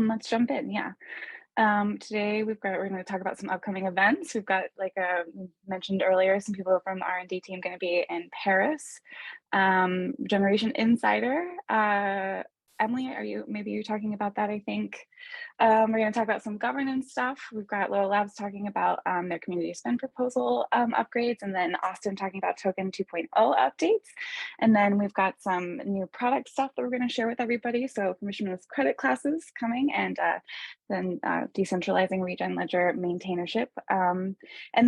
Let's jump in. Yeah. Today we're going to talk about some upcoming events. We've got, like mentioned earlier, some people from the R&D team going to be in Paris. Generation Insider. Emily, maybe you're talking about that, I think. We're going to talk about some governance stuff. We've got Little Labs talking about their community spend proposal upgrades, and then Austin talking about Token 2.0 updates. And then we've got some new product stuff that we're going to share with everybody. So permissionless credit classes coming, and then decentralizing Regen Ledger maintainership. And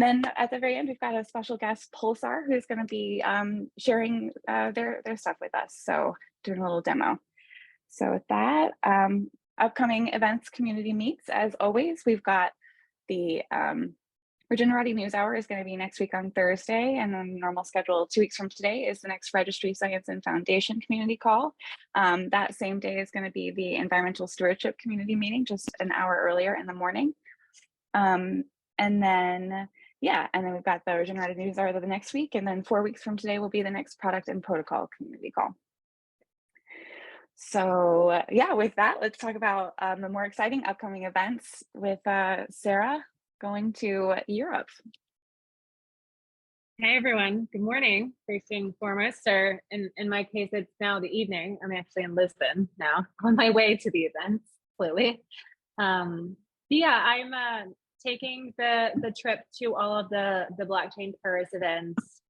then at the very end, we've got a special guest, Pulsar, who's going to be sharing their stuff with us. So doing a little demo. So with that, upcoming events, community meets, as always, we've got the Regenerati News Hour is going to be next week on Thursday, and then normal schedule 2 weeks from today is the next Registry Science and Foundation community call. That same day is going to be the Environmental Stewardship community meeting, just an hour earlier in the morning. And then we've got the Regenerati News Hour the next week, and then 4 weeks from today will be the next Product and Protocol community call. So with that, let's talk about the more exciting upcoming events with Sarah going to Europe. Hey everyone, good morning, first and foremost, or in my case, it's now the evening. I'm actually in Lisbon now, on my way to the events, clearly. I'm taking the trip to all of the Blockchain Paris events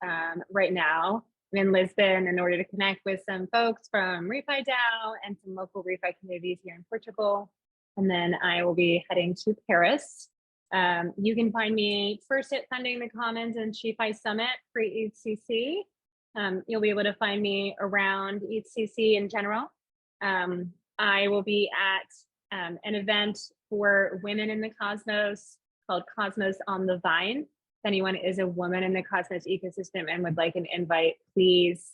right now. I'm in Lisbon in order to connect with some folks from RefiDAO and some local refi communities here in Portugal. And then I will be heading to Paris. You can find me first at Funding the Commons and CheFi Summit for ETHCC. You'll be able to find me around ETHCC in general. I will be at an event for women in the Cosmos called Cosmos on the Vine. If anyone is a woman in the Cosmos ecosystem and would like an invite, please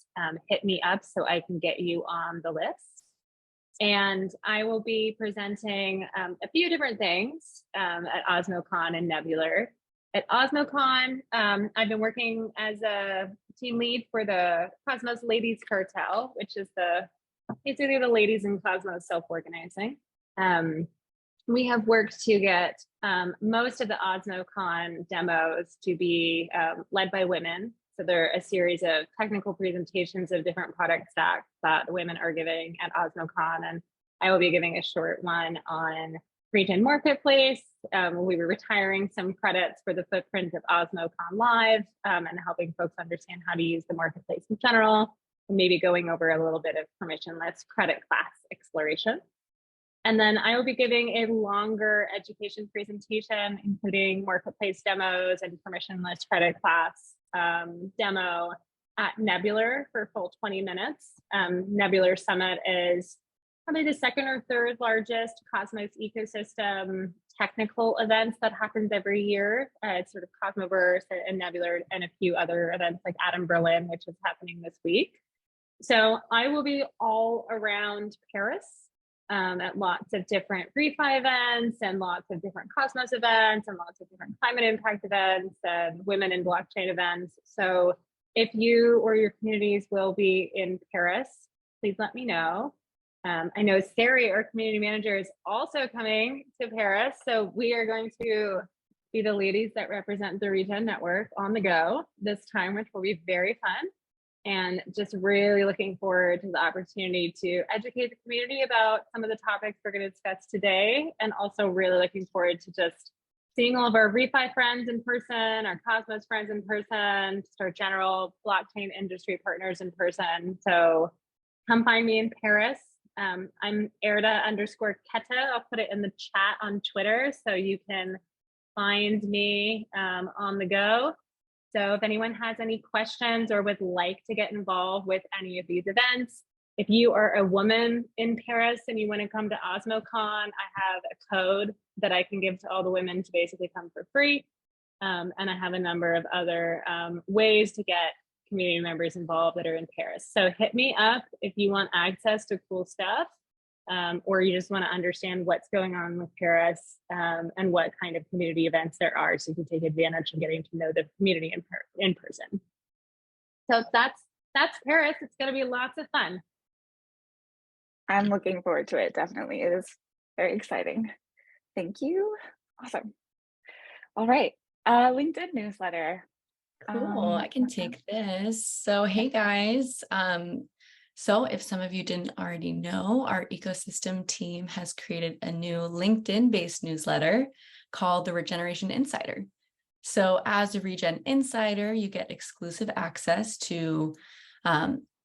hit me up so I can get you on the list. And I will be presenting a few different things at OsmoCon and Nebular. At OsmoCon, I've been working as a team lead for the Cosmos Ladies Cartel, which is basically the ladies in Cosmos self-organizing. We have worked to get most of the OsmoCon demos to be led by women. So they're a series of technical presentations of different product stacks that women are giving at OsmoCon. And I will be giving a short one on Regen Marketplace. We were retiring some credits for the footprint of OsmoCon Live and helping folks understand how to use the marketplace in general, and maybe going over a little bit of permissionless credit class exploration. And then I will be giving a longer education presentation, including marketplace demos and permissionless credit class demo at Nebular for a full 20 minutes. Nebular Summit is probably the second or third largest Cosmos ecosystem technical events that happens every year. It's sort of Cosmoverse and Nebular and a few other events like Atom Berlin, which is happening this week. So I will be all around Paris at lots of different refi events and lots of different Cosmos events and lots of different climate impact events and women in blockchain events. So if you or your communities will be in Paris, please let me know. I know Sari, our community manager, is also coming to Paris. So we are going to be the ladies that represent the Regen Network on the go this time, which will be very fun. And just really looking forward to the opportunity to educate the community about some of the topics we're going to discuss today. And also really looking forward to just seeing all of our refi friends in person, our Cosmos friends in person, just our general blockchain industry partners in person. So come find me in Paris. I'm Erda_Keta. I'll put it in the chat on Twitter so you can find me on the go. So if anyone has any questions or would like to get involved with any of these events, if you are a woman in Paris and you want to come to OsmoCon, I have a code that I can give to all the women to basically come for free. And I have a number of other ways to get community members involved that are in Paris. So hit me up if you want access to cool stuff, or you just want to understand what's going on with Paris and what kind of community events there are, so you can take advantage of getting to know the community in person. So that's Paris. It's going to be lots of fun. I'm looking forward to it. Definitely. It is Very exciting. Thank you. Awesome. All right. LinkedIn newsletter. Cool. I can take this. So, Yeah. hey guys. So if some of you didn't already know, our ecosystem team has created a new LinkedIn-based newsletter called the Regeneration Insider. So as a Regen Insider, you get exclusive access to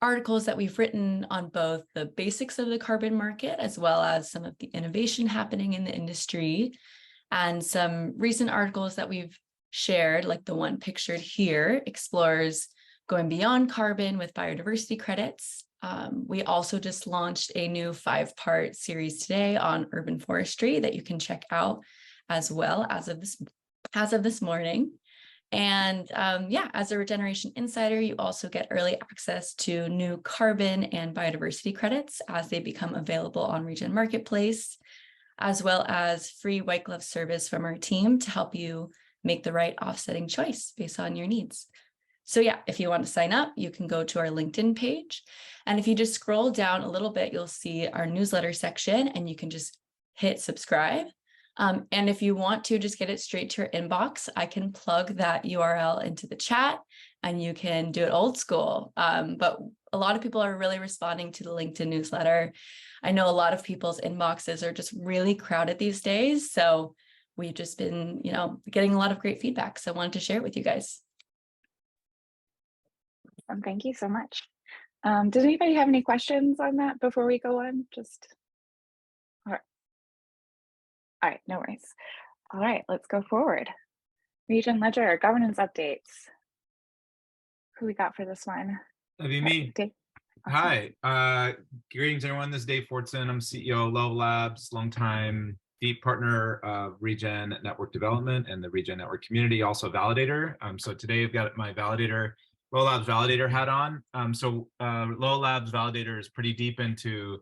articles that we've written on both the basics of the carbon market, as well as some of the innovation happening in the industry, and some recent articles that we've shared, like the one pictured here, explores going beyond carbon with biodiversity credits. We also just launched a new 5-part series today on urban forestry that you can check out as well as of this morning. And yeah, as a Regeneration Insider, you also get early access to new carbon and biodiversity credits as they become available on Regen Marketplace, as well as free white glove service from our team to help you make the right offsetting choice based on your needs. So yeah, if you want to sign up, you can go to our LinkedIn page. And if you just scroll down a little bit, you'll see our newsletter section and you can just hit subscribe. And if you want to just get it straight to your inbox, I can plug that URL into the chat and you can do it old school. But a lot of people are really responding to the LinkedIn newsletter. I know a lot of people's inboxes are just really crowded these days. So we've just been, getting a lot of great feedback. So I wanted to share it with you guys. Thank you so much. Does anybody have any questions on that before we go on? All right. All right, no worries. All right, let's go forward. Regen Ledger governance updates. Who we got for this one? That'd be me. Dave? Awesome. Hi, greetings everyone. This is Dave Fortson. I'm CEO of Level Labs, longtime deep partner of Regen Network Development and the Regen Network community, also validator. So today I've got my validator, Level Labs validator hat on. Level Labs validator is pretty deep into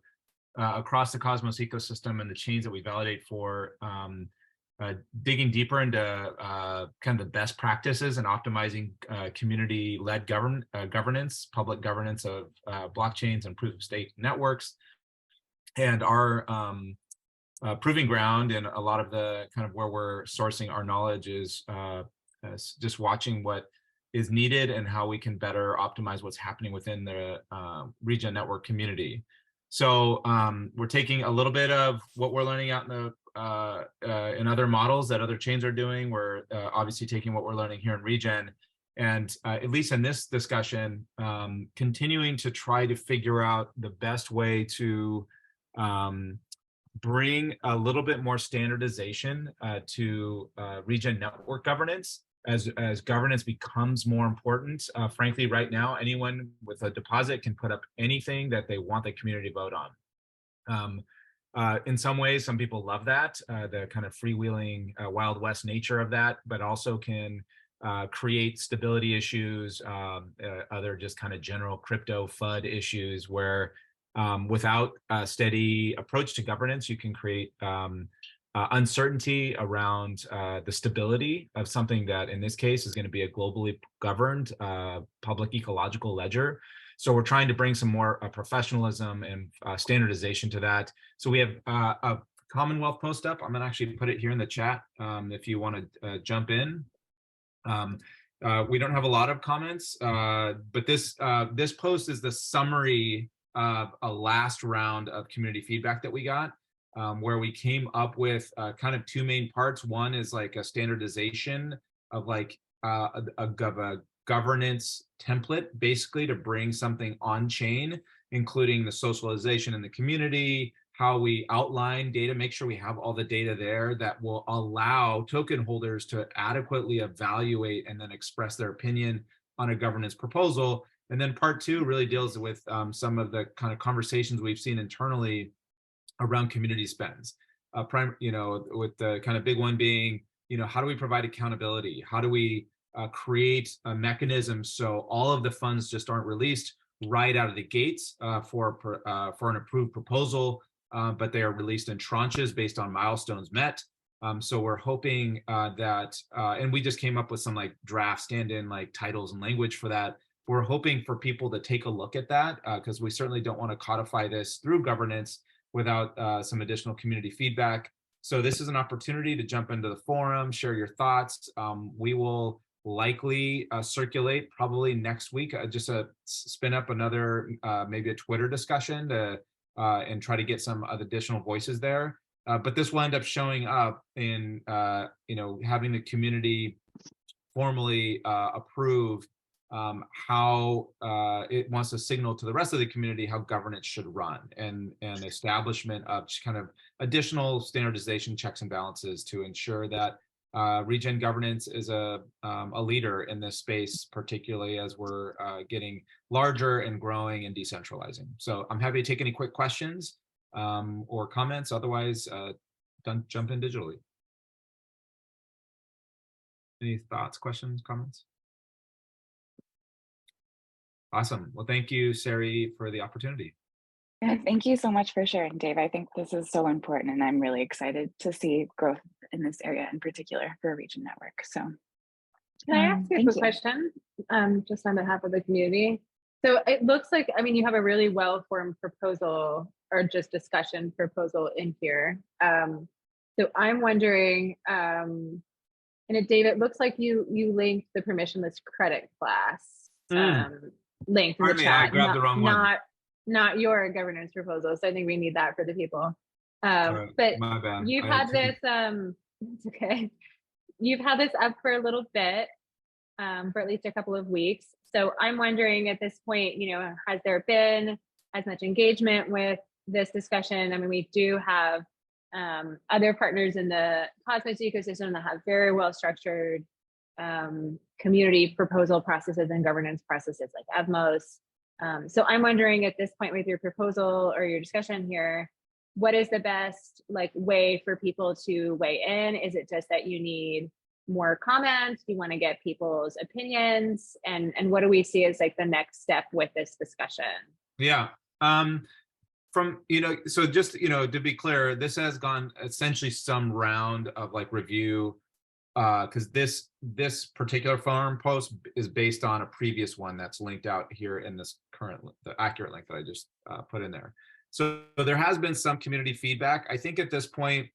across the Cosmos ecosystem and the chains that we validate for, digging deeper into kind of the best practices and optimizing community-led governance, public governance of blockchains and proof-of-stake networks. And our proving ground and a lot of the kind of where we're sourcing our knowledge is just watching what is needed and how we can better optimize what's happening within the Regen Network community. So we're taking a little bit of what we're learning out in other models that other chains are doing. We're obviously taking what we're learning here in Regen, and at least in this discussion, continuing to try to figure out the best way to bring a little bit more standardization to Regen network governance as governance becomes more important. Frankly, right now, anyone with a deposit can put up anything that they want the community to vote on. In some ways, some people love that, the kind of freewheeling Wild West nature of that, but also can create stability issues, other just kind of general crypto FUD issues where without a steady approach to governance, you can create uncertainty around the stability of something that in this case is going to be a globally governed public ecological ledger. So we're trying to bring some more professionalism and standardization to that. So we have a Commonwealth post up. I'm going to actually put it here in the chat if you want to jump in. We don't have a lot of comments, but this post is the summary of a last round of community feedback that we got, where we came up with kind of two main parts. One is like a standardization of like a governance template, basically to bring something on chain, including the socialization in the community, how we outline data, make sure we have all the data there that will allow token holders to adequately evaluate and then express their opinion on a governance proposal. And then part two really deals with some of the kind of conversations we've seen internally around community spends. With the kind of big one being, how do we provide accountability? How do we create a mechanism so all of the funds just aren't released right out of the gates for an approved proposal, but they are released in tranches based on milestones met. So we're hoping that, and we just came up with some like draft stand-in like titles and language for that. We're hoping for people to take a look at that because we certainly don't want to codify this through governance, without some additional community feedback. So this is an opportunity to jump into the forum, share your thoughts. We will likely circulate probably next week, just spin up another, maybe a Twitter discussion to and try to get some additional voices there. But this will end up showing up in, having the community formally approve how it wants to signal to the rest of the community how governance should run, and establishment of kind of additional standardization checks and balances to ensure that Regen governance is a leader in this space, particularly as we're getting larger and growing and decentralizing. So I'm happy to take any quick questions or comments. Otherwise, jump in digitally. Any thoughts, questions, comments? Awesome. Well, thank you, Sari, for the opportunity. Yeah, thank you so much for sharing, Dave. I think this is so important, and I'm really excited to see growth in this area in particular for Regen Network. So can I ask you a quick question, just on behalf of the community? So it looks like, I mean, you have a really well-formed proposal or just discussion proposal in here. So I'm wondering, and Dave, it looks like you linked the permissionless credit class link in the chat. I grabbed the wrong one. Not your governance proposal. So I think we need that for the people. But my bad. You've had this, it's okay. You've had this up for a little bit, for at least a couple of weeks. So I'm wondering at this point, has there been as much engagement with this discussion? I mean, we do have other partners in the Cosmos ecosystem that have very well structured community proposal processes and governance processes like Evmos. So I'm wondering at this point with your proposal or your discussion here, what is the best way for people to weigh in? Is it just that you need more comments? Do you want to get people's opinions? And what do we see as the next step with this discussion? Yeah. So just, to be clear, this has gone essentially some round of review, because this particular forum post is based on a previous one that's linked out here in this the accurate link that I just put in there. So there has been some community feedback. I think at this point,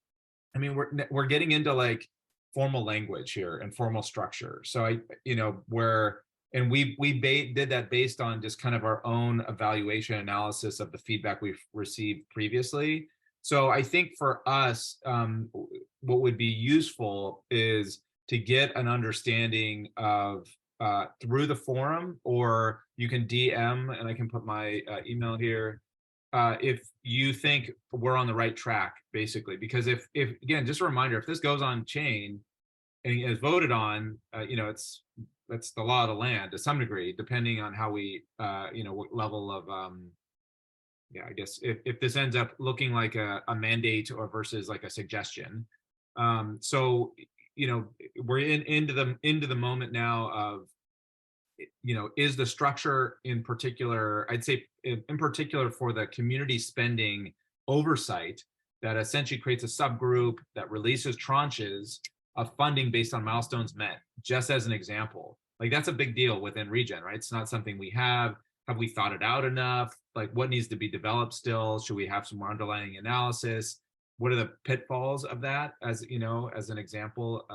I mean, we're getting into formal language here and formal structure. So we did that based on just kind of our own evaluation analysis of the feedback we've received previously. So I think for us, what would be useful is to get an understanding of through the forum, or you can DM, and I can put my email here, if you think we're on the right track, basically. Because if again, just a reminder, if this goes on chain and is voted on, that's the law of the land to some degree, depending on how we, what level of, I guess if this ends up looking like a mandate or versus a suggestion. So, we're into the moment now of, is the structure in particular, I'd say in particular for the community spending oversight that essentially creates a subgroup that releases tranches of funding based on milestones met, just as an example. That's a big deal within Regen, right? It's not something we have. Have we thought it out enough? What needs to be developed still? Should we have some more underlying analysis? What are the pitfalls of that, as an example?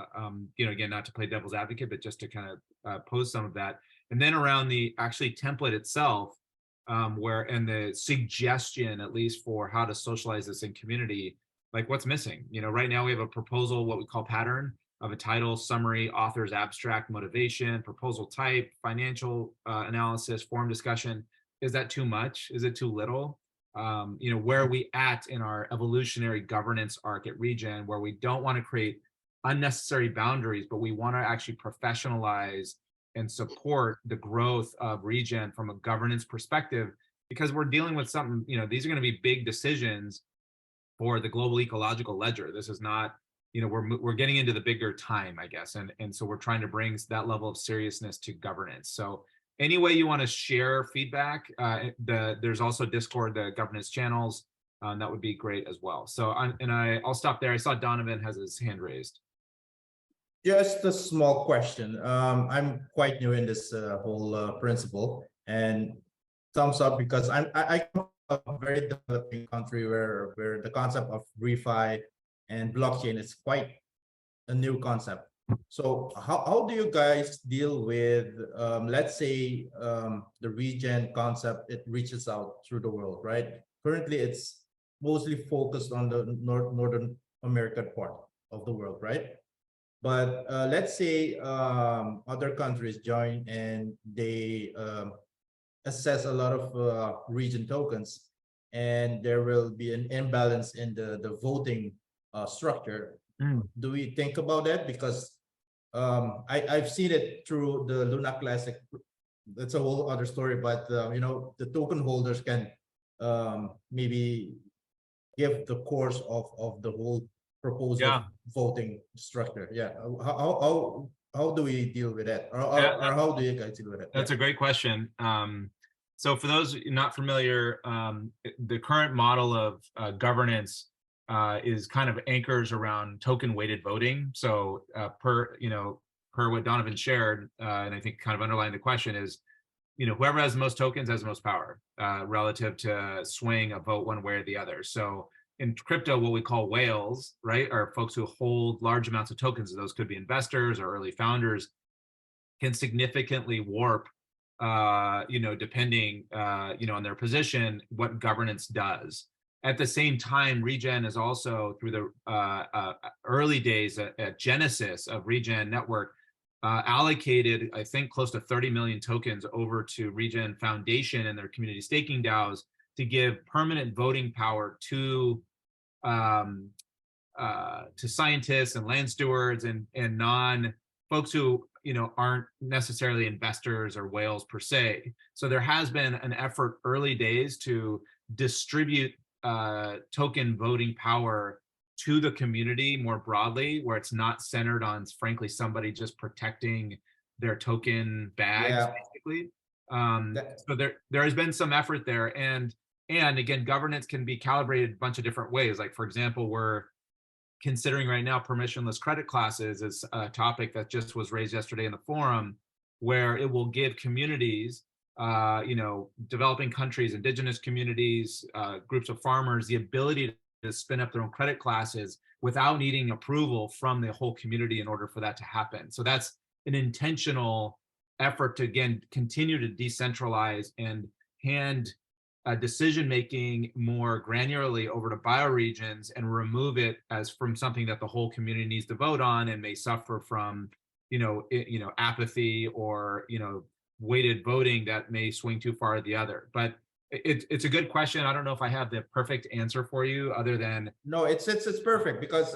Again, not to play devil's advocate, but just to kind of pose some of that. And then around the actually template itself, and the suggestion, at least for how to socialize this in community, what's missing. Right now we have a proposal, what we call pattern, of a title, summary, author's abstract, motivation, proposal type, financial analysis, forum discussion. Is that too much? Is it too little? Where are we at in our evolutionary governance arc at Regen, where we don't want to create unnecessary boundaries, but we want to actually professionalize and support the growth of Regen from a governance perspective, because we're dealing with something, these are going to be big decisions for the global ecological ledger. This is not, we're getting into the bigger time, I guess. And so we're trying to bring that level of seriousness to governance. So any way you want to share feedback, there's also Discord, the governance channels, that would be great as well. So I'll stop there. I saw Donovan has his hand raised. Just a small question. I'm quite new in this whole principle, and thumbs up because I come very developing country where the concept of refi and blockchain is quite a new concept. So how do you guys deal with, let's say, the regen concept, it reaches out through the world, right? Currently, it's mostly focused on the Northern American part of the world, right? But let's say other countries join and they assess a lot of region tokens, and there will be an imbalance in the voting structure. Do we think about that? Because I've seen it through the Luna Classic. That's a whole other story, but you know, the token holders can maybe give the course of the whole proposed Yeah. voting structure. Yeah. How do we deal with that, or how do you guys deal with it? That's a great question. So for those not familiar, the current model of governance is kind of anchors around token weighted voting. So per what Donovan shared, and I think kind of underlying the question is, whoever has the most tokens has the most power relative to swaying a vote one way or the other. So in crypto, what we call whales, right, are folks who hold large amounts of tokens. Those could be investors or early founders, can significantly warp, depending, on their position, what governance does. At the same time, Regen is also, through the early days at Genesis of Regen Network, allocated, I think, close to 30 million tokens over to Regen Foundation and their community staking DAOs to give permanent voting power to scientists and land stewards and non folks who aren't necessarily investors or whales per se. So there has been an effort early days to distribute token voting power to the community more broadly, where it's not centered on, frankly, somebody just protecting their token bags, basically. So there has been some effort there, and again, governance can be calibrated a bunch of different ways. Like, for example, we're considering right now permissionless credit classes is a topic that just was raised yesterday in the forum, where it will give communities, developing countries, indigenous communities, groups of farmers, the ability to spin up their own credit classes without needing approval from the whole community in order for that to happen. So that's an intentional effort to, again, continue to decentralize and hand decision-making more granularly over to bioregions and remove it as from something that the whole community needs to vote on and may suffer from, apathy or, weighted voting that may swing too far to the other. But it's a good question. I don't know if I have the perfect answer for you, other than no, it's perfect, because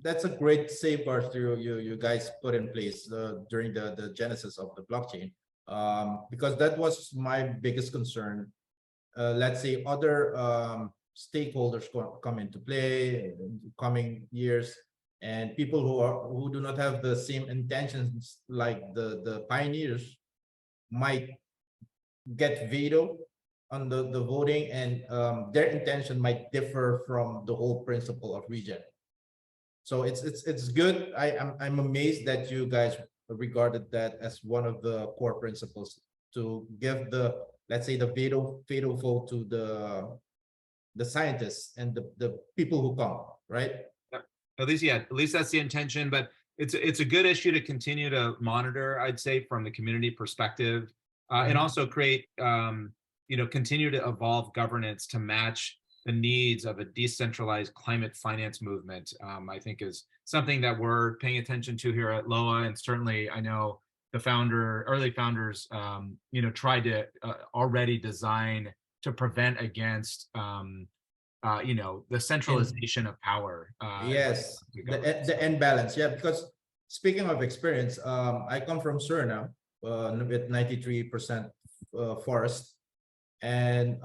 that's a great safeguard you guys put in place during the genesis of the blockchain, because that was my biggest concern. Let's say other stakeholders come into play in the coming years, and people who do not have the same intentions like the pioneers might get veto on the voting, and their intention might differ from the whole principle of regen. So it's good. I'm amazed that you guys regarded that as one of the core principles, to give the, let's say, the veto vote to the scientists and the people who come, right? At least that's the intention. But it's a good issue to continue to monitor, I'd say, from the community perspective, and also create, continue to evolve governance to match the needs of a decentralized climate finance movement. I think is something that we're paying attention to here at LOA, and certainly I know the early founders, tried to already design to prevent against, the centralization of power. Yes, the imbalance. Yeah, because speaking of experience, I come from Suriname with 93% forest, and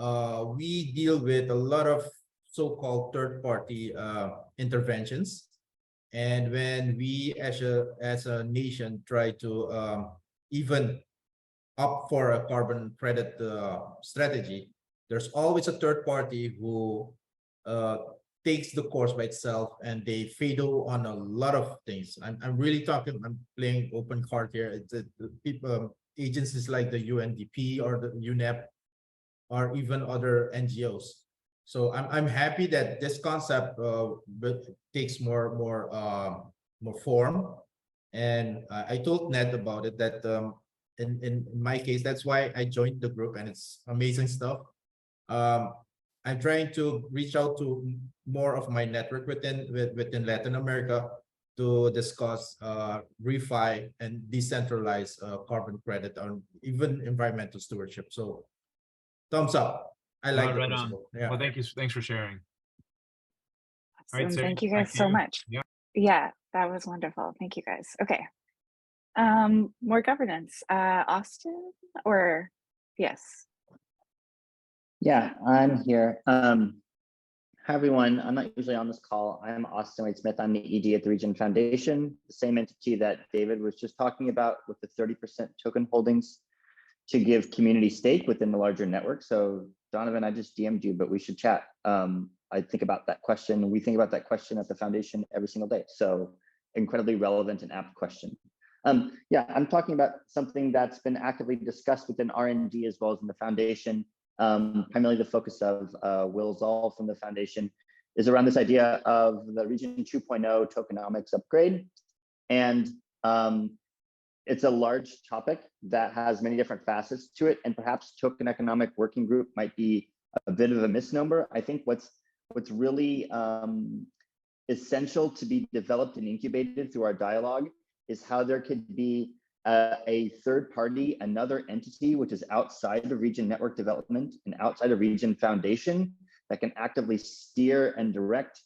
we deal with a lot of so-called third-party interventions. And when we as a nation try to even opt for a carbon credit strategy, there's always a third party who takes the course by itself, and they fiddle on a lot of things. I'm really talking, I'm playing open card here. It's people, agencies like the UNDP or the UNEP, or even other NGOs. So I'm happy that this concept takes more form. And I told Ned about it that in my case, that's why I joined the group, and it's amazing stuff. I'm trying to reach out to more of my network within Latin America to discuss refi and decentralized carbon credit or even environmental stewardship. So thumbs up. I like the Right on. principle. Yeah. Well, thank you. Thanks for sharing. All right, Awesome. Sarah, Thank you back guys to so you. much. Yeah. Yeah, that was wonderful. Thank you guys. Okay. More governance. Austin or yes. Yeah, I'm here. Hi, everyone. I'm not usually on this call. I'm Austin Wade Smith. I'm the ED at the Regen Foundation, the same entity that David was just talking about with the 30% token holdings to give community stake within the larger network. So Donovan, I just DM'd you, but we should chat. I think about that question. We think about that question at the foundation every single day. So incredibly relevant and apt question. Yeah, I'm talking about something that's been actively discussed within R&D as well as in the foundation. Primarily the focus of Will Zoll from the foundation is around this idea of the Regen 2.0 tokenomics upgrade. And it's a large topic that has many different facets to it, and perhaps token economic working group might be a bit of a misnomer. I think what's really essential to be developed and incubated through our dialogue is how there could be a third party, another entity, which is outside of Regen Network development and outside of Regen Foundation that can actively steer and direct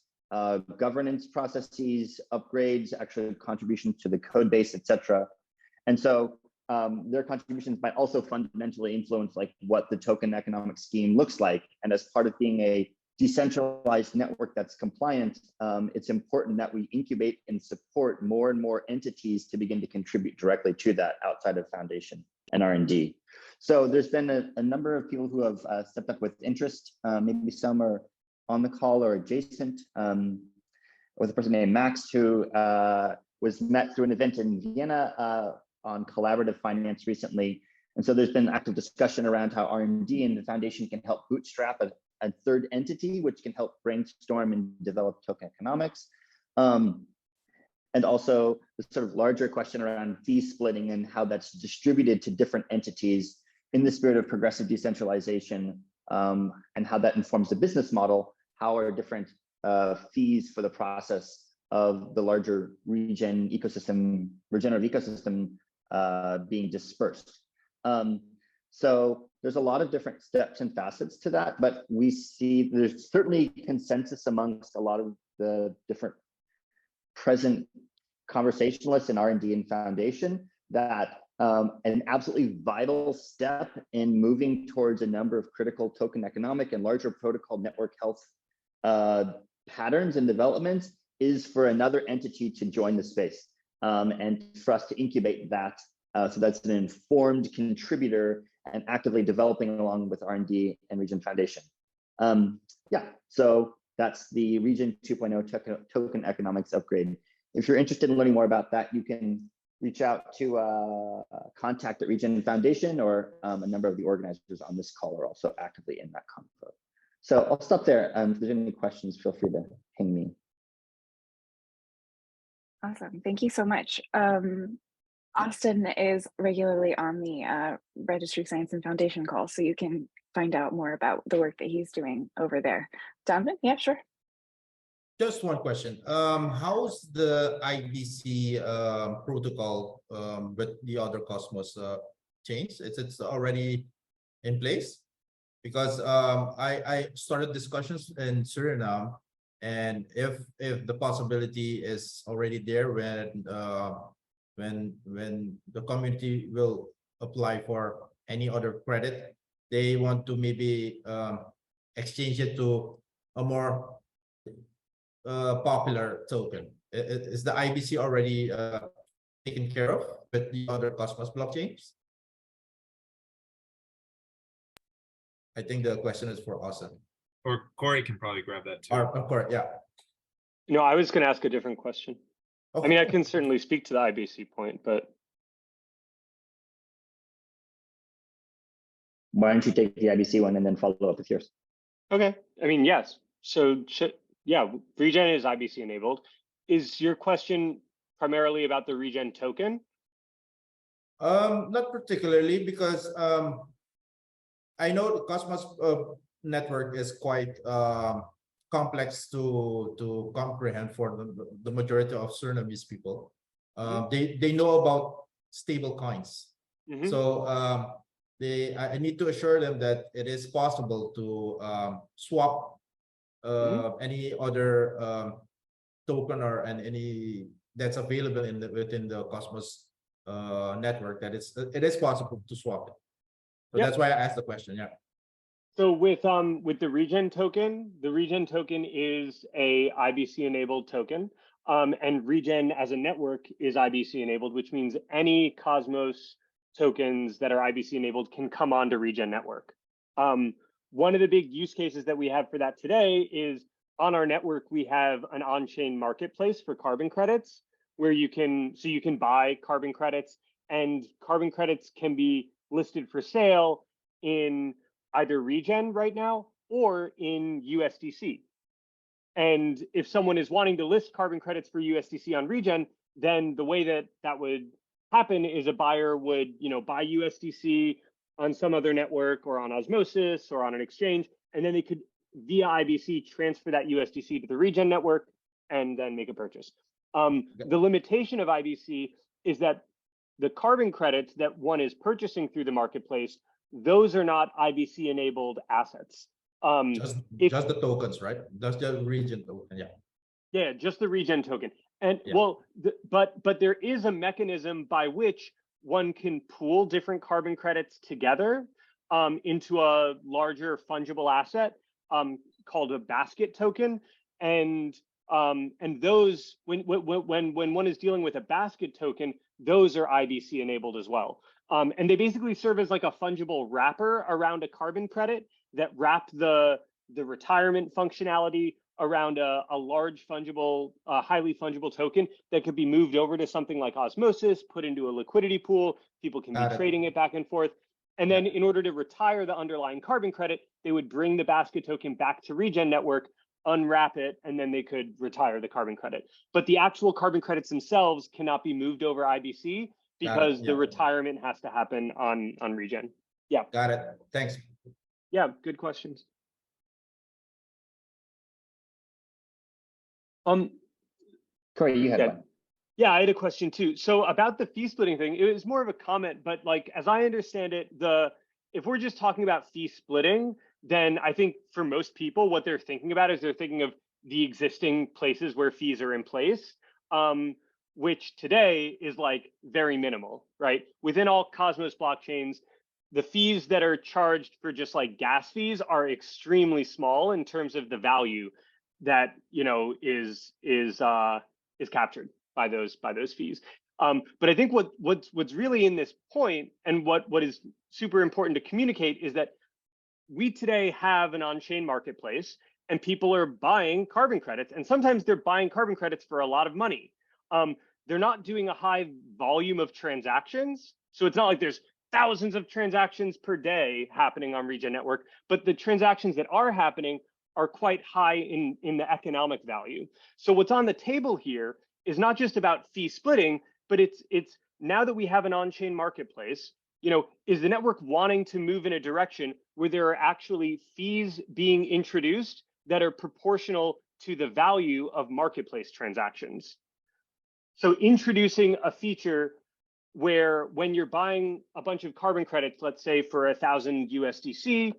governance processes, upgrades, actual contributions to the code base, et cetera. And so their contributions might also fundamentally influence like what the token economic scheme looks like. And as part of being a decentralized network that's compliant, it's important that we incubate and support more and more entities to begin to contribute directly to that outside of foundation and R&D. So there's been a number of people who have stepped up with interest. Maybe some are on the call or adjacent. With a person named Max who was met through an event in Vienna on collaborative finance recently. And so there's been active discussion around how R&D and the foundation can help bootstrap a third entity, which can help brainstorm and develop token economics. And also the sort of larger question around fee splitting and how that's distributed to different entities in the spirit of progressive decentralization, and how that informs the business model. How are different fees for the process of the larger regenerative ecosystem being dispersed. So there's a lot of different steps and facets to that, but we see there's certainly consensus amongst a lot of the different present conversationalists in R&D and foundation that an absolutely vital step in moving towards a number of critical token economic and larger protocol network health patterns and developments is for another entity to join the space and for us to incubate that. So that's an informed contributor and actively developing along with R&D and Regen Foundation. Yeah, so that's the Regen 2.0 token economics upgrade. If you're interested in learning more about that, you can reach out to contact at Regen Foundation, or a number of the organizers on this call are also actively in that convo. So I'll stop there. If there's any questions, feel free to ping me. Awesome. Thank you so much. Austin is regularly on the Registry Science and Foundation call, so you can find out more about the work that he's doing over there. Donovan? Yeah, sure. Just one question. How's the IBC protocol with the other Cosmos chains? It's already in place? Because I started discussions in Suriname, and if the possibility is already there when the community will apply for any other credit, they want to maybe exchange it to a more popular token. Is the IBC already taken care of with the other Cosmos blockchains? I think the question is for Austin. Or Corey can probably grab that too. Of course, yeah. No, I was going to ask a different question. Okay. I mean, I can certainly speak to the IBC point, but Why don't you take the IBC one and then follow up with yours? Okay. I mean, yes. So yeah, Regen is IBC enabled. Is your question primarily about the Regen token? Not particularly, because I know the Cosmos network is quite complex to comprehend for the majority of Surinamese people. They know about stable coins. So I need to assure them that it is possible to swap any other token or any that's available in within the Cosmos network, that it is possible to swap it. So that's why I asked the question. Yeah. So with the Regen token is a IBC enabled token, and Regen as a network is IBC enabled, which means any Cosmos tokens that are IBC enabled can come onto Regen Network. One of the big use cases that we have for that today is on our network, we have an on-chain marketplace for carbon credits where you can buy carbon credits, and carbon credits can be listed for sale in either Regen right now or in USDC. And if someone is wanting to list carbon credits for USDC on Regen, then the way that would happen is a buyer would, buy USDC on some other network or on Osmosis or on an exchange, and then they could via IBC transfer that USDC to the Regen network and then make a purchase. The limitation of IBC is that the carbon credits that one is purchasing through the marketplace, those are not IBC enabled assets. Just the tokens, right? Just the Regen token. Yeah. Yeah, just the Regen token. And well, but there is a mechanism by which one can pool different carbon credits together into a larger fungible asset called a basket token. And those, when one is dealing with a basket token, those are IBC enabled as well. And they basically serve as like a fungible wrapper around a carbon credit that wrap the retirement functionality around a large fungible, highly fungible token that could be moved over to something like Osmosis, put into a liquidity pool. People can be trading it back and forth. And then in order to retire the underlying carbon credit, they would bring the basket token back to Regen Network, unwrap it, and then they could retire the carbon credit. But the actual carbon credits themselves cannot be moved over IBC because the retirement has to happen on Regen. Yeah. Got it. Thanks. Yeah, good questions. Corey, you had one. Yeah, I had a question too. So about the fee splitting thing, it was more of a comment, but like as I understand it, if we're just talking about fee splitting, then I think for most people, what they're thinking about is they're thinking of the existing places where fees are in place, which today is like very minimal, right? Within all Cosmos blockchains, the fees that are charged for just like gas fees are extremely small in terms of the value that is captured by those fees. But I think what's really in this point, and what is super important to communicate, is that we today have an on-chain marketplace and people are buying carbon credits, and sometimes they're buying carbon credits for a lot of money. They're not doing a high volume of transactions, so it's not like there's thousands of transactions per day happening on Regen Network, but the transactions that are happening are quite high in the economic value. So what's on the table here is not just about fee splitting, but it's now that we have an on-chain marketplace, is the network wanting to move in a direction where there are actually fees being introduced that are proportional to the value of marketplace transactions. So introducing a feature where when you're buying a bunch of carbon credits, let's say for 1,000 USDC,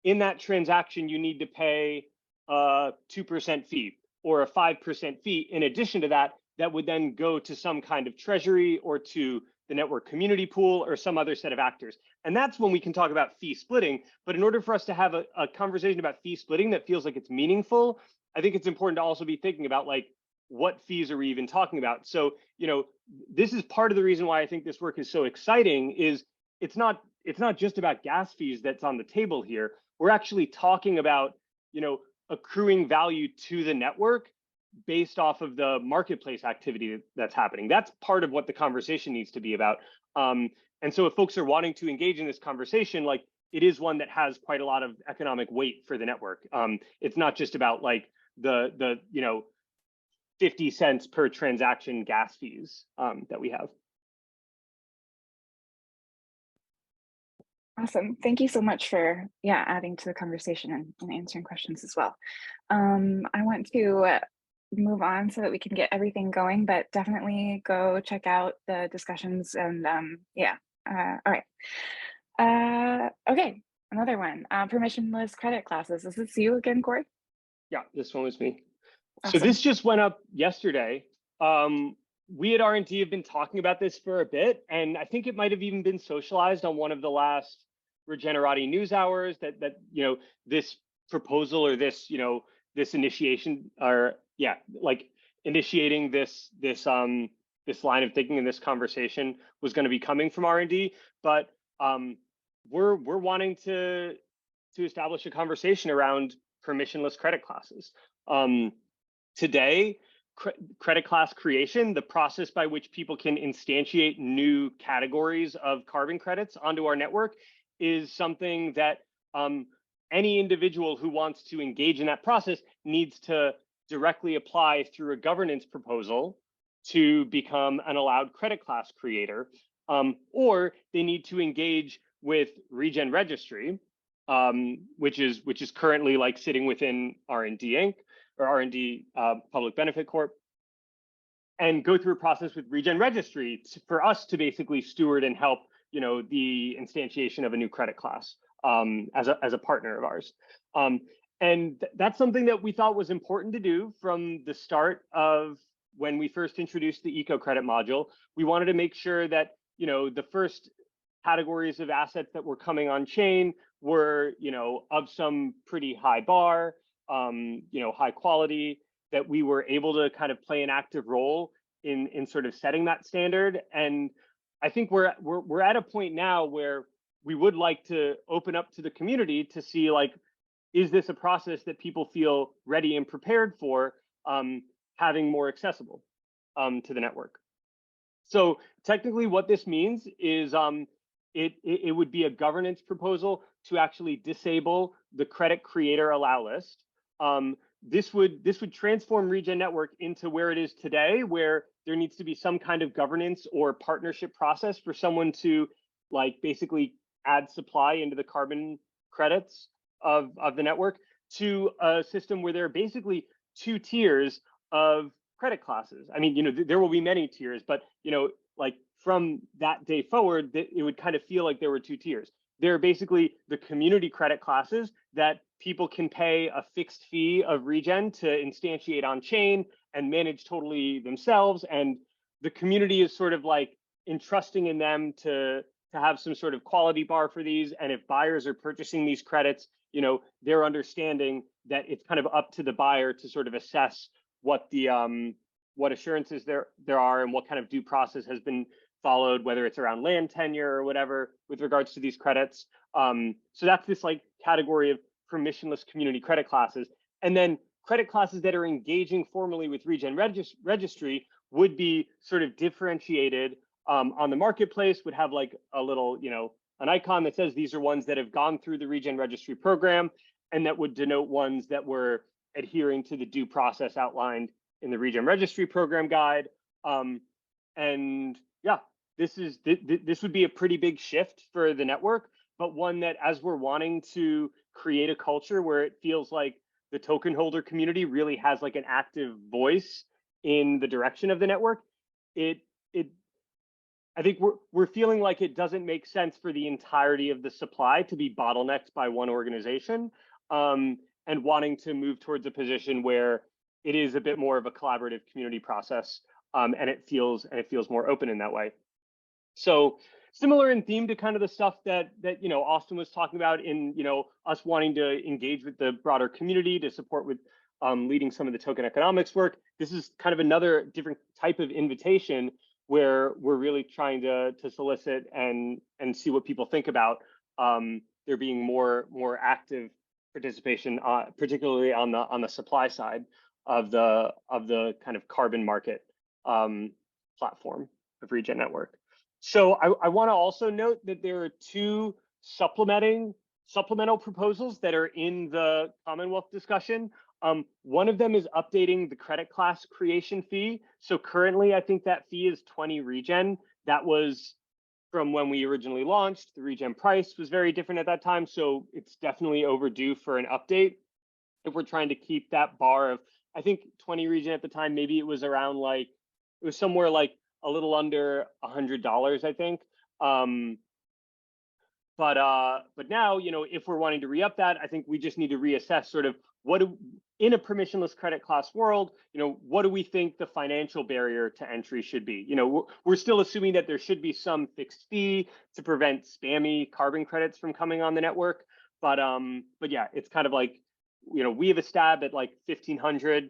in that transaction, you need to pay a 2% fee or a 5% fee. In addition to that, that would then go to some kind of treasury or to the network community pool or some other set of actors. And that's when we can talk about fee splitting. But in order for us to have a conversation about fee splitting that feels like it's meaningful, I think it's important to also be thinking about like, what fees are we even talking about? So, this is part of the reason why I think this work is so exciting, is it's not just about gas fees that's on the table here. We're actually talking about, accruing value to the network based off of the marketplace activity that's happening. That's part of what the conversation needs to be about. And so if folks are wanting to engage in this conversation, like it is one that has quite a lot of economic weight for the network. It's not just about like the 50 cents per transaction gas fees that we have. Awesome. Thank you so much for adding to the conversation and answering questions as well. I want to move on so that we can get everything going, but definitely go check out the discussions and all right. Okay, another one. Permissionless credit classes. Is this you again, Corey? Yeah, this one was me. Awesome. So this just went up yesterday. We at R&D have been talking about this for a bit, and I think it might have even been socialized on one of the last Regenerati news hours that this proposal or this initiation or initiating this line of thinking and this conversation was going to be coming from R&D, but we're wanting to establish a conversation around permissionless credit classes. Today, credit class creation, the process by which people can instantiate new categories of carbon credits onto our network, is something that any individual who wants to engage in that process needs to directly apply through a governance proposal to become an allowed credit class creator, or they need to engage with Regen Registry, which is currently like sitting within R&D Inc. or R&D Public Benefit Corp, and go through a process with Regen Registry for us to basically steward and help the instantiation of a new credit class as a partner of ours. And that's something that we thought was important to do from the start of when we first introduced the eco credit module. We wanted to make sure that the first categories of assets that were coming on chain were of some pretty high bar, high quality, that we were able to kind of play an active role in sort of setting that standard. And I think we're at a point now where we would like to open up to the community to see, like, is this a process that people feel ready and prepared for having more accessible to the network? So technically what this means is it would be a governance proposal to actually disable the credit creator allow list. This would transform Regen Network into where it is today, where there needs to be some kind of governance or partnership process for someone to basically add supply into the carbon credits of the network, to a system where there are basically two tiers of credit classes. I mean, there will be many tiers, but from that day forward, it would kind of feel like there were two tiers. There are basically the community credit classes that people can pay a fixed fee of Regen to instantiate on chain and manage totally themselves. And the community is sort of like entrusting in them to have some sort of quality bar for these. And if buyers are purchasing these credits, they're understanding that it's kind of up to the buyer to sort of assess what the what assurances there are and what kind of due process has been followed, whether it's around land tenure or whatever with regards to these credits. So that's this category of permissionless community credit classes. And then credit classes that are engaging formally with Regen Registry would be sort of differentiated on the marketplace, would have like a little, an icon that says these are ones that have gone through the Regen Registry program, and that would denote ones that were adhering to the due process outlined in the Regen Registry program guide. And yeah, this would be a pretty big shift for the network, but one that, as we're wanting to create a culture where it feels like the token holder community really has like an active voice in the direction of the network, I think we're feeling like it doesn't make sense for the entirety of the supply to be bottlenecked by one organization, and wanting to move towards a position where it is a bit more of a collaborative community process, and it feels more open in that way. So similar in theme to kind of the stuff that Austin was talking about in us wanting to engage with the broader community to support with leading some of the token economics work. This is kind of another different type of invitation where we're really trying to solicit and see what people think about there being more active participation, particularly on the supply side of the kind of carbon market platform of Regen Network. So I want to also note that there are two supplementing supplemental proposals that are in the Commonwealth discussion. One of them is updating the credit class creation fee. So currently, I think that fee is 20 regen. That was from when we originally launched. The regen price was very different at that time, so it's definitely overdue for an update. If we're trying to keep that bar of, I think 20 regen at the time, maybe it was around like, it was somewhere like a little under $100, I think. But now, you know, if we're wanting to re-up that, I think we just need to reassess sort of in a permissionless credit class world, you know, what do we think the financial barrier to entry should be? You know, we're still assuming that there should be some fixed fee to prevent spammy carbon credits from coming on the network. But yeah, it's kind of like, you know, we have a stab at like 1,500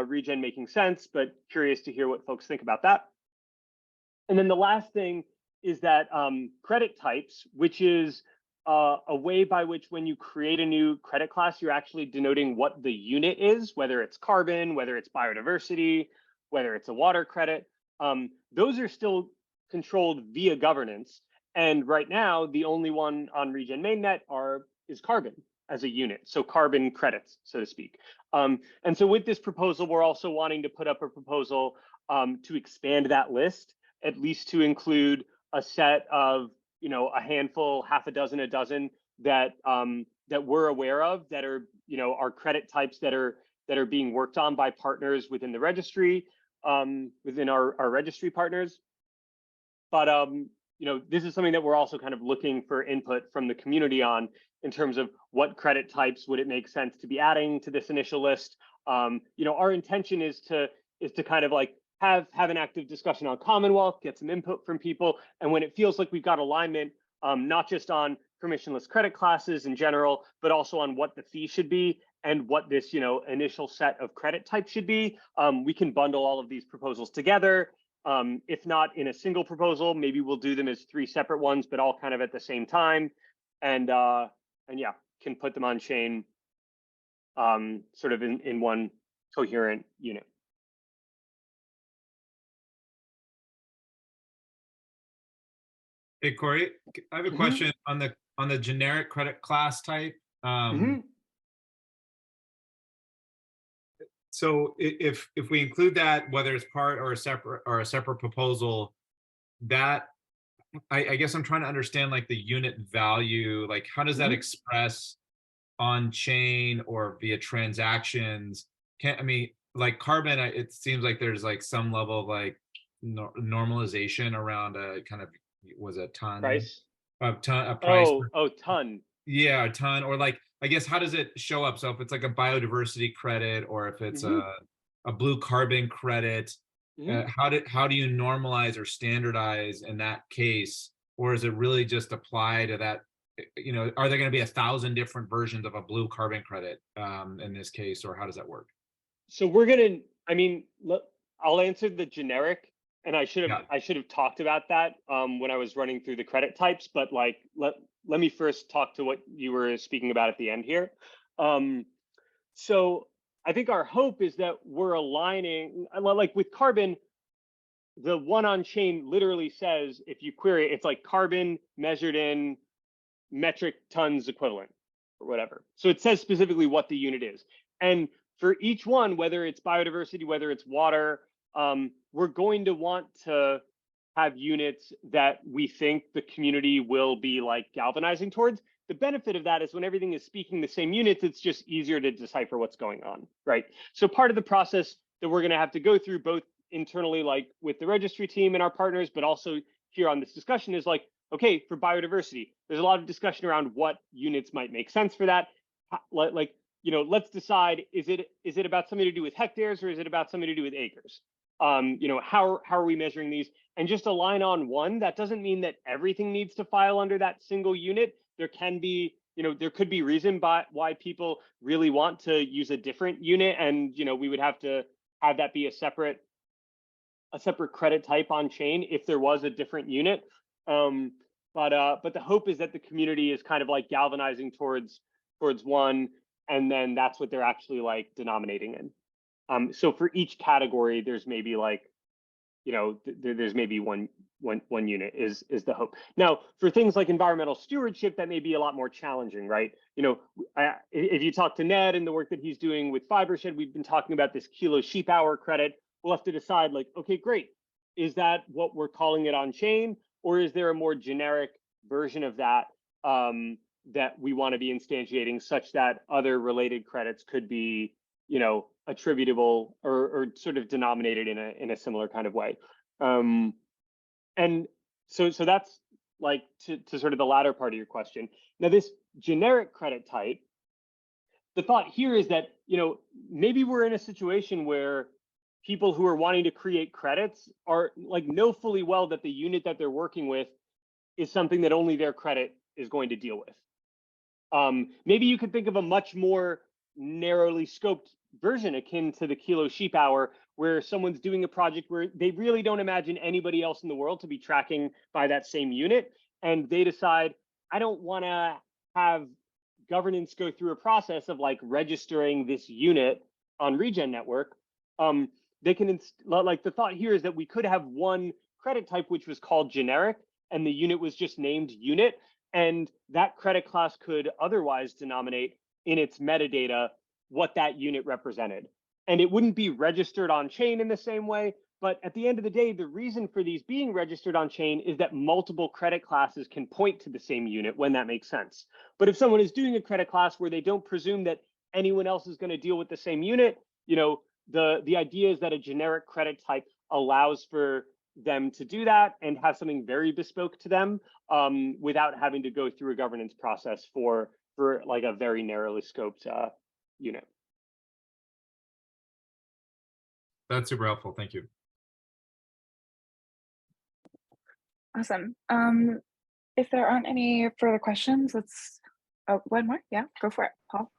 regen making sense, but curious to hear what folks think about that. And then the last thing is that credit types, which is a way by which when you create a new credit class, you're actually denoting what the unit is, whether it's carbon, whether it's biodiversity, whether it's a water credit. Those are still controlled via governance. And right now, the only one on Regen mainnet is carbon as a unit, so carbon credits, so to speak. And so with this proposal, we're also wanting to put up a proposal to expand that list, at least to include a set of, you know, a handful, half a dozen that that we're aware of that are, you know, are credit types that are being worked on by partners within the registry, within our registry partners. But you know, this is something that we're also kind of looking for input from the community on in terms of what credit types would it make sense to be adding to this initial list. You know, our intention is to kind of like have an active discussion on Commonwealth, get some input from people, and when it feels like we've got alignment, not just on permissionless credit classes in general, but also on what the fee should be and what this, you know, initial set of credit types should be, we can bundle all of these proposals together. If not in a single proposal, maybe we'll do them as 3 separate ones, but all kind of at the same time, and yeah, can put them on chain, sort of in one coherent unit. Hey, Corey, I have a question on the generic credit class type. So if we include that, whether it's part or a separate proposal, that I guess I'm trying to understand like the unit value, like how does that express on chain or via transactions? I mean, like carbon, it seems like there's like some level of like normalization around a kind of, was a ton price a price. Ton. Yeah, a ton. Or like, I guess, how does it show up? So if it's like a biodiversity credit, or if it's a blue carbon credit, how do you normalize or standardize in that case? Or is it really just apply to that? You know, are there going to be 1,000 different versions of a blue carbon credit in this case, or how does that work? So I mean, I'll answer the generic, and I should have talked about that when I was running through the credit types, but like let me first talk to what you were speaking about at the end here. So I think our hope is that we're aligning, like with carbon, the one on chain literally says, if you query it, it's like carbon measured in metric tons equivalent or whatever. So it says specifically what the unit is. And for each one, whether it's biodiversity, whether it's water, we're going to want to have units that we think the community will be like galvanizing towards. The benefit of that is when everything is speaking the same units, it's just easier to decipher what's going on, right? So part of the process that we're going to have to go through both internally, like with the registry team and our partners, but also here on this discussion is like, okay, for biodiversity, there's a lot of discussion around what units might make sense for that. Like, you know, let's decide, is it about something to do with hectares or is it about something to do with acres? You know, how are we measuring these? And just align on one. That doesn't mean that everything needs to file under that single unit. There can be, you know, there could be reason why people really want to use a different unit, and you know, we would have to have that be a separate credit type on chain if there was a different unit. But the hope is that the community is kind of like galvanizing towards one, and then that's what they're actually like denominating in. So for each category, there's maybe like there's maybe one unit is the hope. Now, for things like environmental stewardship, that may be a lot more challenging, right? If you talk to Ned and the work that he's doing with Fibershed, we've been talking about this kilo sheep hour credit. We'll have to decide, like, okay, great. Is that what we're calling it on chain, or is there a more generic version of that that we want to be instantiating, such that other related credits could be, attributable or sort of denominated in a similar kind of way. And so that's like to sort of the latter part of your question. Now, this generic credit type, the thought here is that, maybe we're in a situation where people who are wanting to create credits are like know fully well that the unit that they're working with is something that only their credit is going to deal with. Maybe you could think of a much more narrowly scoped version akin to the kilo sheep hour, where someone's doing a project where they really don't imagine anybody else in the world to be tracking by that same unit. And they decide, I don't want to have governance go through a process of like registering this unit on Regen Network. They can, like, the thought here is that we could have one credit type which was called generic, and the unit was just named unit, and that credit class could otherwise denominate in its metadata what that unit represented. And it wouldn't be registered on chain in the same way, but at the end of the day, the reason for these being registered on chain is that multiple credit classes can point to the same unit when that makes sense. But if someone is doing a credit class where they don't presume that anyone else is going to deal with the same unit, the idea is that a generic credit type allows for them to do that and have something very bespoke to them without having to go through a governance process for like a very narrowly scoped unit. That's super helpful. Thank you. Awesome. If there aren't any further questions, let's, one more. Yeah, go for it, Paul.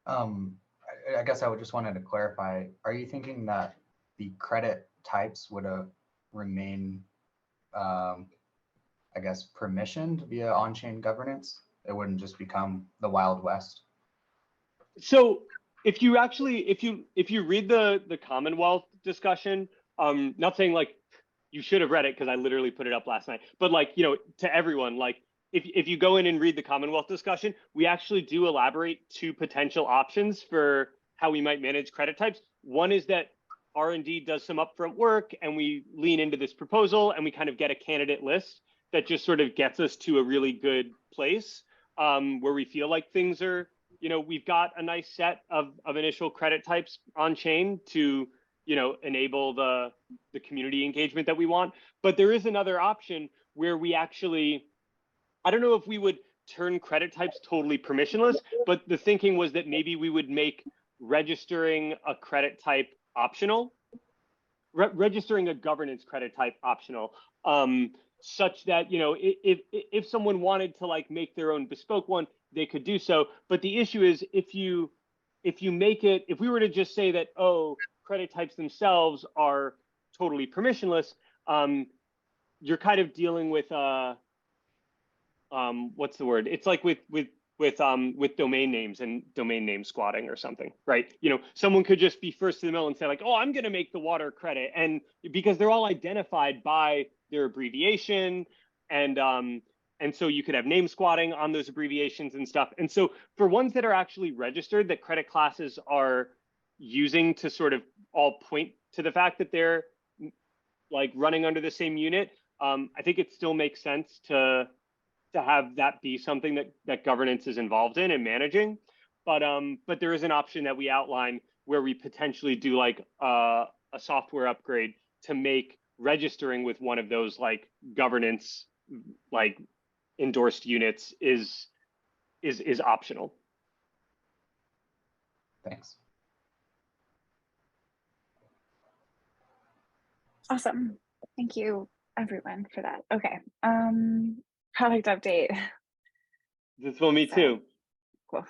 I guess I would just wanted to clarify, are you thinking that the credit types would remain, I guess, permissioned via on-chain governance? It wouldn't just become the Wild West? So if you read the Commonwealth discussion, not saying like you should have read it because I literally put it up last night, but like, to everyone, like if you go in and read the Commonwealth discussion, we actually do elaborate two potential options for how we might manage credit types. One is that R&D does some upfront work and we lean into this proposal and we kind of get a candidate list that just sort of gets us to a really good place where we feel like things are, we've got a nice set of initial credit types on chain to, enable the community engagement that we want. But there is another option where we actually, I don't know if we would turn credit types totally permissionless, but the thinking was that maybe we would make registering a credit type optional, registering a governance credit type optional, such that, if someone wanted to like make their own bespoke one, they could do so. But the issue is if you make it, if we were to just say that, oh, credit types themselves are totally permissionless, you're kind of dealing with what's the word? It's like with domain names and domain name squatting or something, right? Someone could just be first to the mill and say like, oh, I'm going to make the water credit, and because they're all identified by their abbreviation, and so you could have name squatting on those abbreviations and stuff. And so for ones that are actually registered, that credit classes are using to sort of all point to the fact that they're like running under the same unit, I think it still makes sense to have that be something that governance is involved in and managing. But there is an option that we outline where we potentially do like a software upgrade to make registering with one of those like governance like endorsed units is optional. Thanks. Awesome. Thank you, everyone, for that. Okay. Product update. This one, me too. Cool.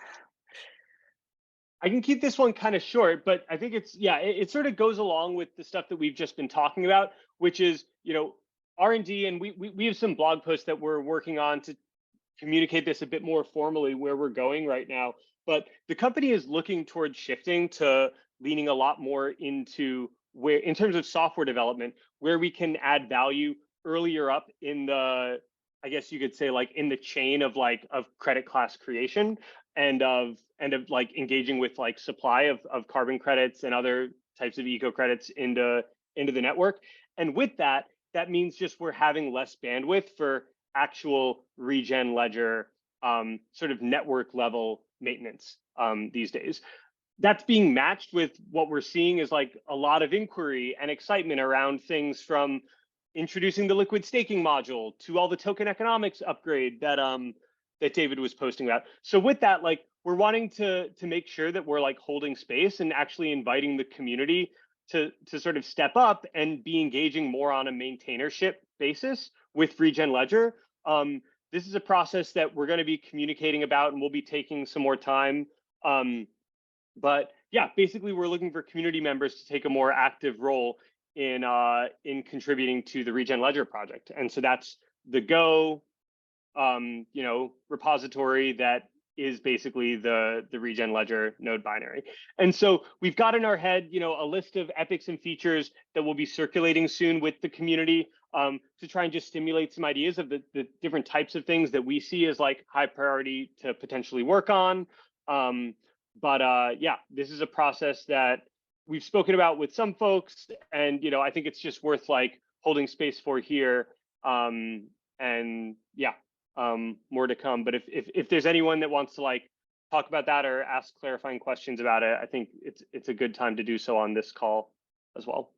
I can keep this one kind of short, but I think it sort of goes along with the stuff that we've just been talking about, which is, R&D, and we have some blog posts that we're working on to communicate this a bit more formally where we're going right now. But the company is looking towards shifting to leaning a lot more into where, in terms of software development, where we can add value earlier up in the, I guess you could say, like in the chain of credit class creation, and of like engaging with like supply of carbon credits and other types of eco credits into the network. And with that, that means just we're having less bandwidth for actual regen ledger sort of network level maintenance these days. That's being matched with what we're seeing is like a lot of inquiry and excitement around things from introducing the liquid staking module to all the token economics upgrade that that David was posting about. So with that, like we're wanting to make sure that we're like holding space and actually inviting the community to sort of step up and be engaging more on a maintainership basis with Regen Ledger. This is a process that we're going to be communicating about, and we'll be taking some more time. But yeah, basically, we're looking for community members to take a more active role in contributing to the Regen Ledger project. And so that's the Go, repository that is basically the Regen Ledger node binary. And so we've got in our head, a list of epics and features that will be circulating soon with the community to try and just stimulate some ideas of the different types of things that we see as like high priority to potentially work on. Yeah, this is a process that we've spoken about with some folks, and I think it's just worth like holding space for here. And yeah, more to come. But if there's anyone that wants to like talk about that or ask clarifying questions about it, I think it's a good time to do so on this call as well.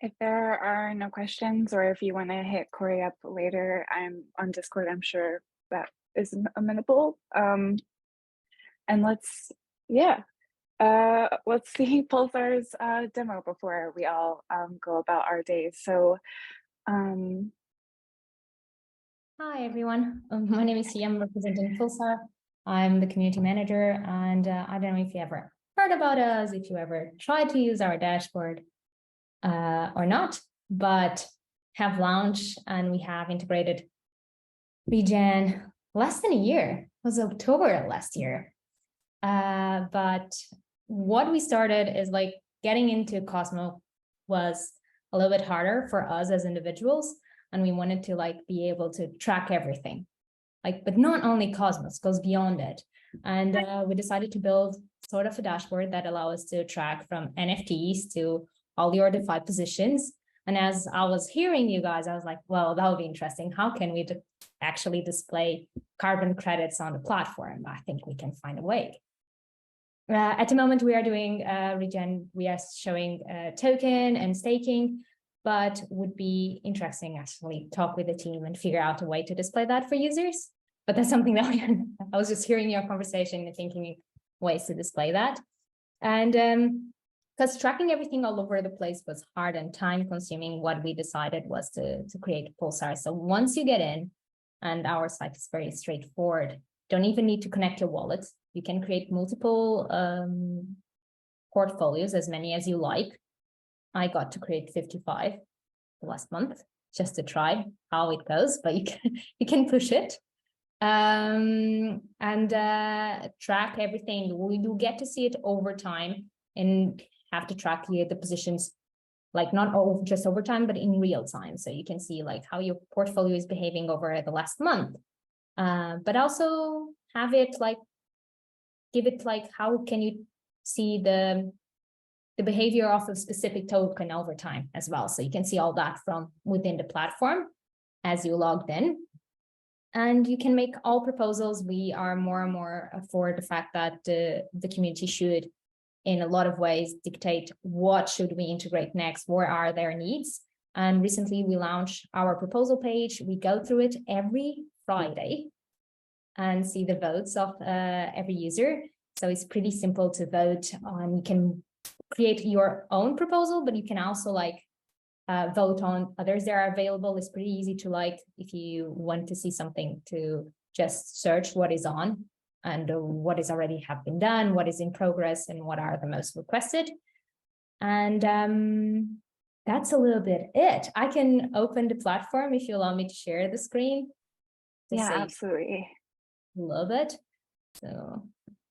If there are no questions, or if you want to hit Corey up later, I'm on Discord. I'm sure that is amenable. And let's see Pulsar's demo before we all go about our days. So, hi everyone. My name is Sia. I'm representing Pulsar. I'm the community manager, and I don't know if you ever heard about us, if you ever tried to use our dashboard or not, but have launched and we have integrated Regen less than a year. It was October last year. But what we started is like getting into Cosmos was a little bit harder for us as individuals, and we wanted to like be able to track everything, like, but not only Cosmos, goes beyond it. And we decided to build sort of a dashboard that allows us to track from NFTs to all your DeFi positions. And as I was hearing you guys, I was like, well, that would be interesting. How can we actually display carbon credits on the platform? I think we can find a way. At the moment, we are doing Regen, we are showing token and staking, but would be interesting actually talk with the team and figure out a way to display that for users. But that's something that I was just hearing your conversation and thinking ways to display that. And because tracking everything all over the place was hard and time consuming, what we decided was to create Pulsar. So once you get in, and our site is very straightforward, don't even need to connect your wallet. You can create multiple portfolios, as many as you like. I got to create 55 last month just to try how it goes, but you can push it. And track everything. We do get to see it over time and have to track the positions, like not just over time, but in real time. So you can see like how your portfolio is behaving over the last month, but also have it like, give it like, how can you see the behavior of a specific token over time as well. So you can see all that from within the platform as you logged in. And you can make all proposals. We are more and more for the fact that the community should, in a lot of ways, dictate what should we integrate next, where are their needs. And recently we launched our proposal page. We go through it every Friday and see the votes of every user. So it's pretty simple to vote on. You can create your own proposal, but you can also like vote on others that are available. It's pretty easy to like, if you want to see something, to just search what is on and what is already have been done, what is in progress, and what are the most requested. And that's a little bit it. I can open the platform if you allow me to share the screen. To Yeah, say absolutely. a little bit. So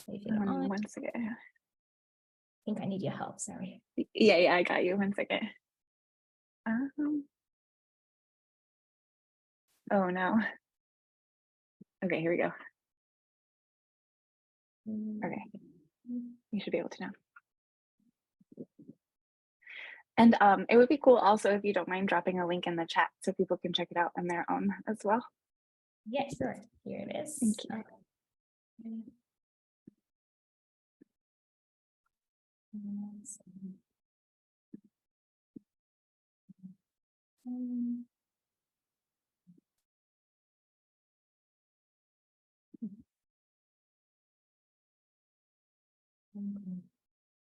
if you don't mind, One second. I think I need your help, sorry. Yeah, I got you. One second. Oh no. Okay, here we go. Okay, you should be able to now. And it would be cool also if you don't mind dropping a link in the chat so people can check it out on their own as well. Yeah, sure. Here it is. Thank you.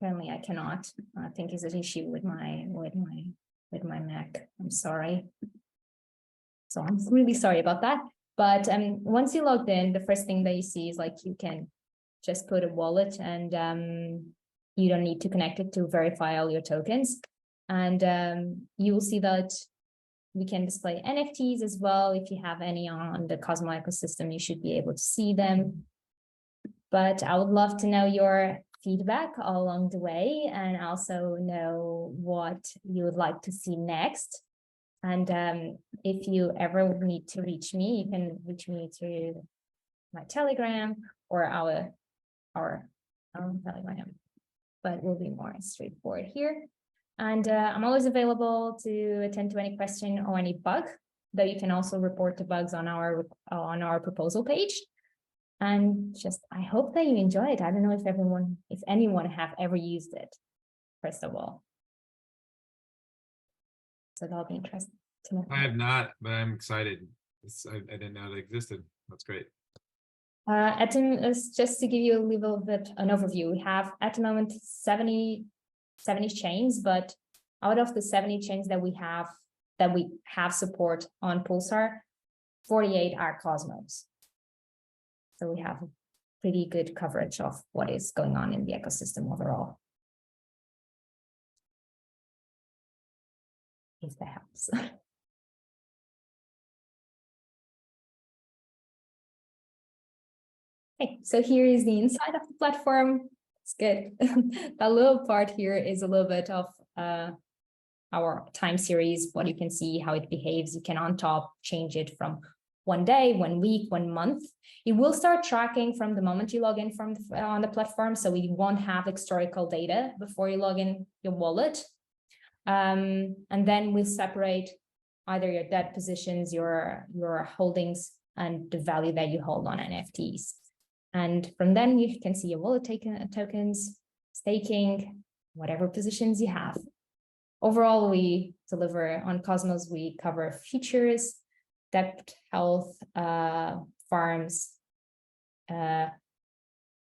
Apparently I cannot. I think it's an issue with my Mac. I'm sorry. So I'm really sorry about that. But once you logged in, the first thing that you see is like you can just put a wallet and you don't need to connect it to verify all your tokens. And you will see that we can display NFTs as well. If you have any on the Cosmo ecosystem, you should be able to see them. But I would love to know your feedback all along the way and also know what you would like to see next. And if you ever need to reach me, you can reach me through my Telegram or our Telegram, but it will be more straightforward here. And I'm always available to attend to any question or any bug, though you can also report the bugs on our proposal page. And just, I hope that you enjoy it. I don't know if anyone have ever used it, first of all. So that'll be interesting to know. I have not, but I'm excited. I didn't know it existed. That's great. Just to give you a little bit an overview, we have at the moment 70 chains, but out of the 70 chains that we have support on Pulsar, 48 are Cosmos. So we have pretty good coverage of what is going on in the ecosystem overall. If that helps. Okay, so here is the inside of the platform. It's good. That little part here is a little bit of our time series, what you can see, how it behaves. You can on top change it from 1 day, 1 week, 1 month. It will start tracking from the moment you log in on the platform, so we won't have historical data before you log in your wallet. And then we'll separate either your debt positions, your holdings, and the value that you hold on NFTs. And from then you can see your wallet tokens, staking, whatever positions you have. Overall, we deliver on Cosmos, we cover futures, debt, health, farms,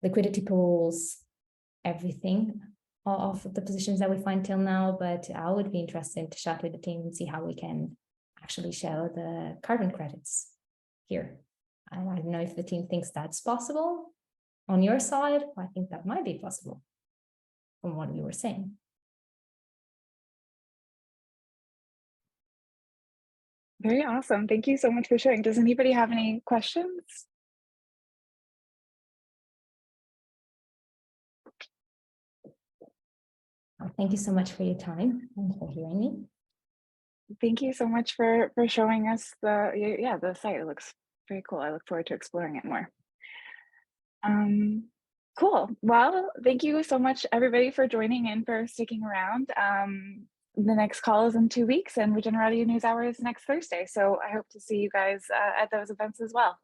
liquidity pools, everything of the positions that we find till now. But I would be interested to chat with the team and see how we can actually show the carbon credits here. I don't know if the team thinks that's possible on your side. I think that might be possible from what we were saying. Very awesome. Thank you so much for sharing. Does anybody have any questions? Thank you so much for your time and for hearing me. Thank you so much for showing us the site. It looks very cool. I look forward to exploring it more. Cool. Well, thank you so much, everybody, for joining in, for sticking around. The next call is in 2 weeks, and Regenerati News Hour is next Thursday. So I hope to see you guys at those events as well.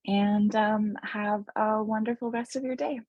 And have a wonderful rest of your day.